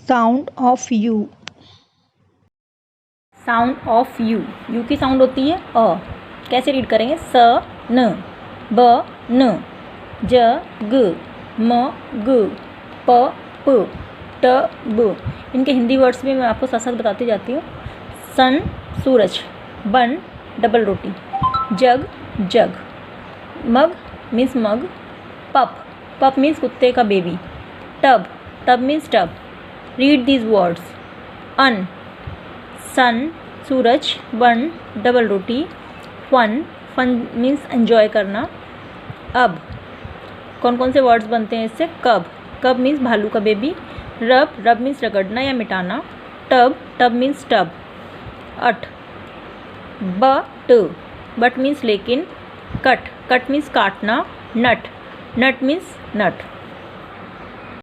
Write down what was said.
Sound of you. Sound of you, you की sound होती है अ। कैसे रीड करेंगे? स न, ब न, ज ग, म ग, प प, ट ब। इनके हिंदी वर्ड्स भी मैं आपको साथ साथ बताती जाती हूँ। सन सूरज, बन डबल रोटी, जग जग, मग मीन्स मग, पप पप मीन्स कुत्ते का baby, tub tub means tub. Read these words. Un sun सूरज, बन डबल रोटी, फन फन मीन्स एंजॉय करना। अब कौन कौन से वर्ड्स बनते हैं इससे? कब कब मीन्स भालू का बेबी, रब रब मीन्स रगड़ना या मिटाना, टब टब मीन्स टब। अट बट मीन्स लेकिन, कट कट मीन्स काटना, नट नट मीन्स नट।